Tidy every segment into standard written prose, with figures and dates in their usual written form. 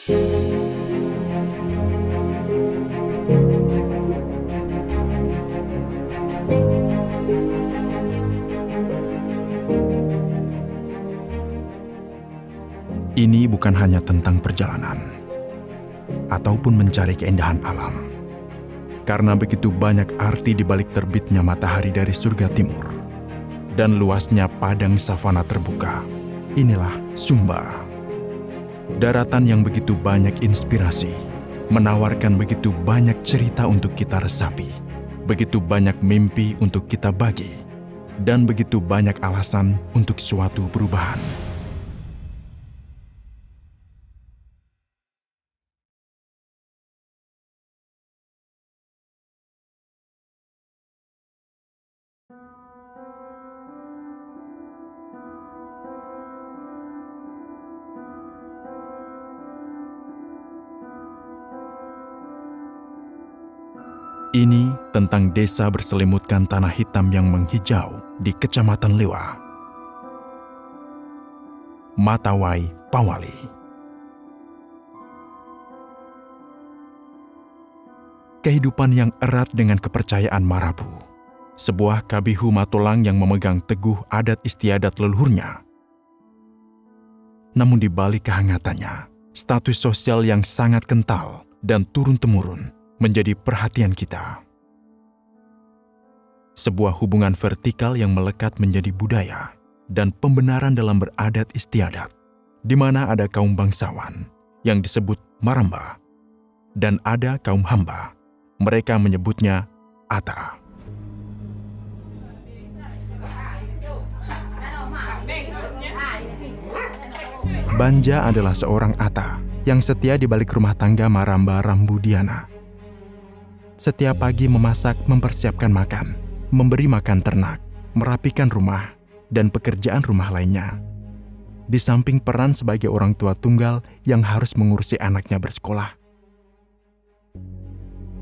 Ini bukan hanya tentang perjalanan ataupun mencari keindahan alam. Karena begitu banyak arti di balik terbitnya matahari dari surga timur dan luasnya padang savana terbuka. Inilah Sumba. Daratan yang begitu banyak inspirasi, menawarkan begitu banyak cerita untuk kita resapi, begitu banyak mimpi untuk kita bagi, dan begitu banyak alasan untuk suatu perubahan. Ini tentang desa berselimutkan tanah hitam yang menghijau di Kecamatan Lewa, Matawai, Pawali. Kehidupan yang erat dengan kepercayaan Marabu, sebuah kabihu Matolang yang memegang teguh adat istiadat leluhurnya. Namun di balik kehangatannya, status sosial yang sangat kental dan turun-temurun menjadi perhatian kita. Sebuah hubungan vertikal yang melekat menjadi budaya dan pembenaran dalam beradat istiadat, di mana ada kaum bangsawan yang disebut Maramba dan ada kaum hamba, mereka menyebutnya Ata. Banja adalah seorang Ata yang setia di balik rumah tangga Maramba Rambudiana. Setiap pagi memasak, mempersiapkan makan, memberi makan ternak, merapikan rumah, dan pekerjaan rumah lainnya. Di samping peran sebagai orang tua tunggal yang harus mengurusi anaknya bersekolah.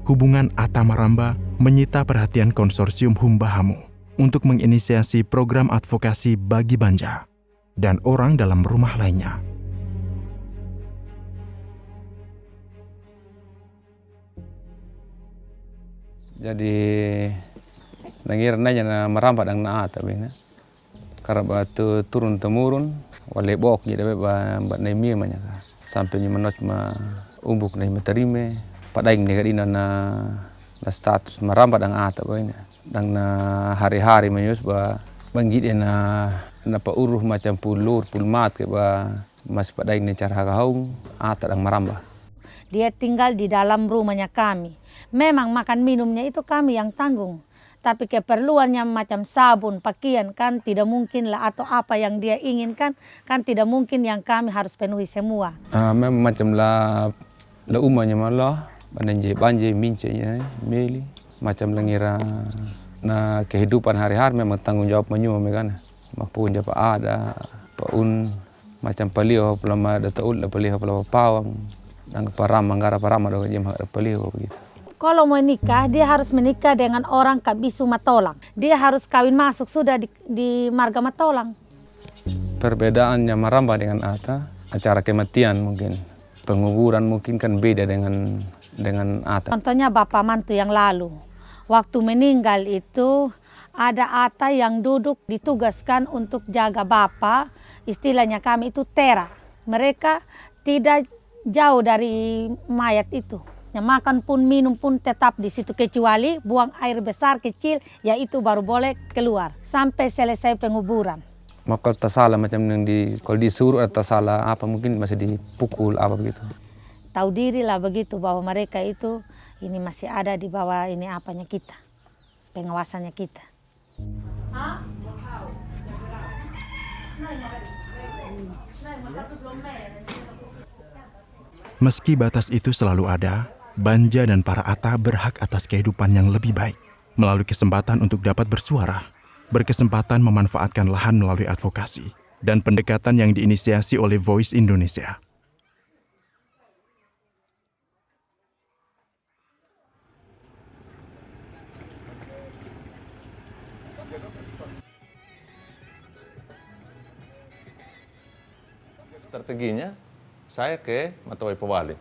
Hubungan Ata Maramba menyita perhatian konsorsium Humbahamu untuk menginisiasi program advokasi bagi Banja dan orang dalam rumah lainnya. Jadi nangirna jana Maramba dang na ata bina. Karena batu turun temurun wale bok jadi ba na mi manya sampai ni manot ma umbuk na meterime padaing ni kadina na status Maramba dang ata bina. Dang na hari-hari manyus ba banggit na pauruh macam pulur pulmat ke ba mas padaing ni cara hagaung ata dang Maramba. Dia tinggal di dalam rumahnya kami. Memang makan minumnya itu kami yang tanggung. Tapi keperluannya macam sabun, pakaian kan tidak mungkin lah. Atau apa yang dia inginkan kan tidak mungkin yang kami harus penuhi semua. Memang macam la umanya malah banje mincenya meli. Macam lengira na kehidupan hari-hari memang tanggung jawab menyu megana. Mapun japa ada, paun macam palio pelama dataul palio pelama pawang. Dan manggara parama do jem palio begitu. Kalau mau nikah, dia harus menikah dengan orang Kabisu Matolang. Dia harus kawin masuk sudah di marga Matolang. Perbedaannya Maramba dengan Ata, acara kematian mungkin, penguburan mungkin kan beda dengan Ata. Contohnya bapak mantu yang lalu, waktu meninggal itu ada Ata yang duduk ditugaskan untuk jaga bapak, istilahnya kami itu tera. Mereka tidak jauh dari mayat itu. Ya, makan pun minum pun tetap di situ kecuali buang air besar kecil, yaitu baru boleh keluar sampai selesai penguburan. Maka tak salah macam yang kalau disuruh atau salah apa mungkin masih dipukul apa begitu. Tahu diri lah begitu bahwa mereka itu ini masih ada di bawah ini apanya kita, pengawasannya kita. Meski batas itu selalu ada, Banja dan para Ata berhak atas kehidupan yang lebih baik melalui kesempatan untuk dapat bersuara, berkesempatan memanfaatkan lahan melalui advokasi, dan pendekatan yang diinisiasi oleh Voice Indonesia. Strateginya saya ke Matawai Powali,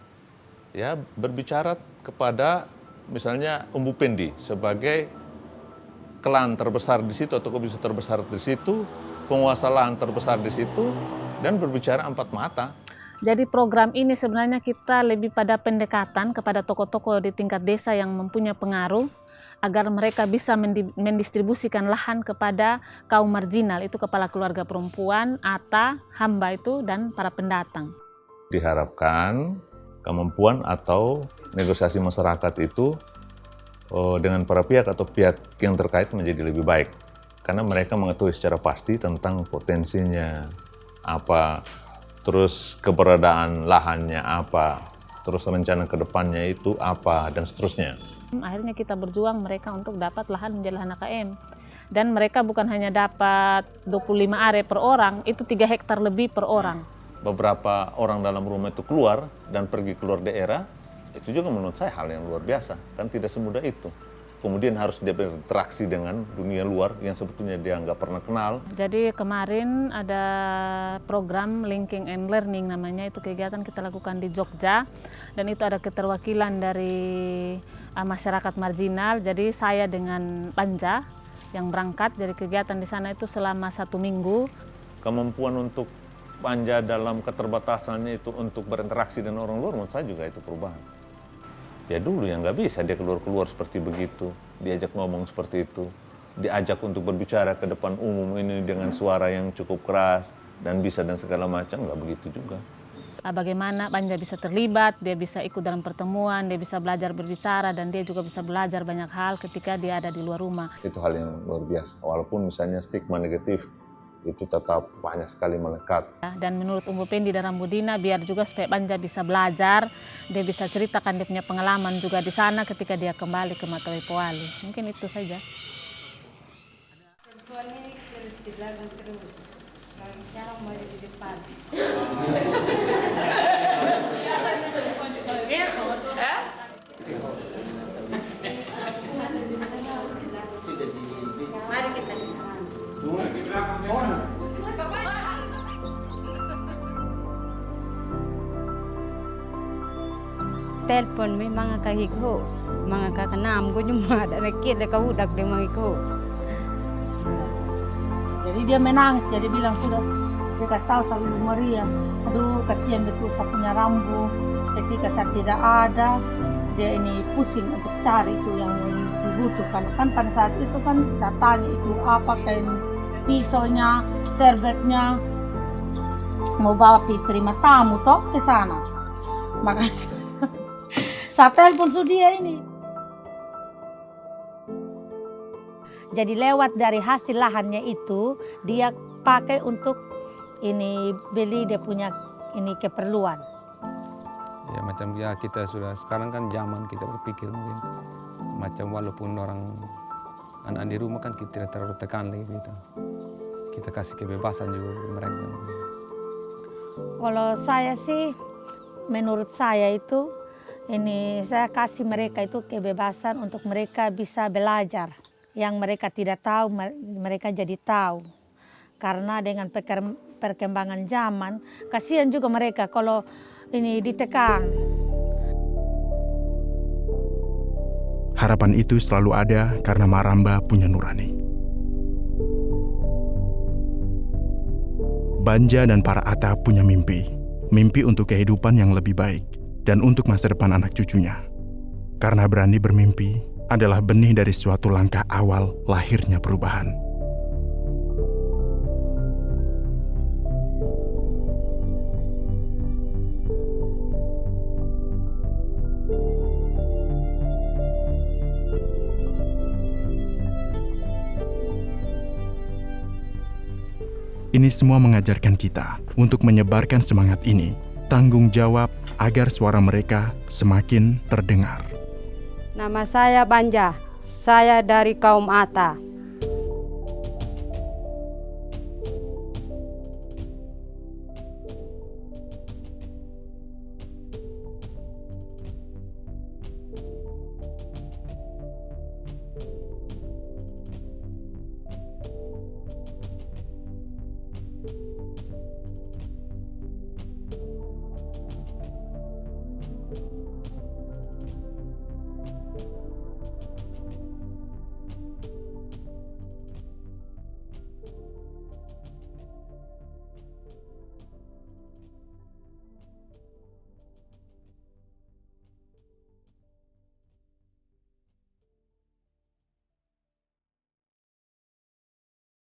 ya berbicara kepada misalnya Umbu Pendi sebagai klan terbesar di situ atau bisa terbesar di situ, penguasa lahan terbesar di situ, dan berbicara empat mata. Jadi program ini sebenarnya kita lebih pada pendekatan kepada tokoh-tokoh di tingkat desa yang mempunyai pengaruh agar mereka bisa mendistribusikan lahan kepada kaum marginal, itu kepala keluarga perempuan, ata, hamba itu, dan para pendatang. Diharapkan kemampuan atau negosiasi masyarakat itu dengan para pihak atau pihak yang terkait menjadi lebih baik. Karena mereka mengetahui secara pasti tentang potensinya apa, terus keberadaan lahannya apa, terus rencana ke depannya itu apa, dan seterusnya. Akhirnya kita berjuang mereka untuk dapat lahan menjadi lahan AKM. Dan mereka bukan hanya dapat 25 are per orang, itu 3 hektar lebih per orang. Beberapa orang dalam rumah itu keluar dan pergi keluar daerah, itu juga menurut saya hal yang luar biasa. Kan tidak semudah itu. Kemudian harus dia berinteraksi dengan dunia luar yang sebetulnya dia nggak pernah kenal. Jadi kemarin ada program Linking and Learning namanya, itu kegiatan kita lakukan di Jogja. Dan itu ada keterwakilan dari masyarakat marginal. Jadi saya dengan Panja yang berangkat dari kegiatan di sana itu selama 1 minggu. Kemampuan untuk Panja dalam keterbatasannya itu untuk berinteraksi dengan orang luar, menurut saya juga itu perubahan. Ya dulu yang nggak bisa dia keluar-keluar seperti begitu, diajak ngomong seperti itu, diajak untuk berbicara ke depan umum ini dengan suara yang cukup keras dan bisa dan segala macam, nggak begitu juga. Bagaimana Panja bisa terlibat, dia bisa ikut dalam pertemuan, dia bisa belajar berbicara, dan dia juga bisa belajar banyak hal ketika dia ada di luar rumah. Itu hal yang luar biasa, walaupun misalnya stigma negatif itu tetap banyak sekali melekat. Dan menurut Umbu Pendi dan Rambudina, biar juga supaya Panja bisa belajar, dia bisa ceritakan dia punya pengalaman juga di sana ketika dia kembali ke Matawai Powali. Mungkin itu saja. Telepon mi mga kahigho, mga kakanam ko yung mga nakit na kahudak di mga iko. Jadi dia menangis, jadi bilang sudah, dia kasih tahu sama Ibu Maria, aduh kasihan betul saya punya Rambo, ketika saya tidak ada, dia ini pusing untuk cari itu yang dibutuhkan. Kan pada saat itu kan saya tanya itu apa, kain pisaunya, serbetnya, mau bawa terima tamu toh ke sana. Makanya saya telepon dia ini. Jadi lewat dari hasil lahannya itu dia pakai untuk ini beli dia punya ini keperluan. Ya macam ya kita sudah sekarang kan zaman kita berpikir mungkin macam walaupun orang anak di rumah kan kita tidak terlalu tekan lagi gitu. Kita kasih kebebasan juga mereka. Kalau saya sih menurut saya itu ini saya kasih mereka itu kebebasan untuk mereka bisa belajar. Yang mereka tidak tahu, mereka jadi tahu. Karena dengan perkembangan zaman, kasihan juga mereka kalau ini ditekan. Harapan itu selalu ada karena Maramba punya nurani. Banja dan para Ata punya mimpi. Mimpi untuk kehidupan yang lebih baik dan untuk masa depan anak cucunya. Karena berani bermimpi adalah benih dari suatu langkah awal lahirnya perubahan. Ini semua mengajarkan kita untuk menyebarkan semangat ini, tanggung jawab agar suara mereka semakin terdengar. Nama saya Banja, saya dari kaum Ata.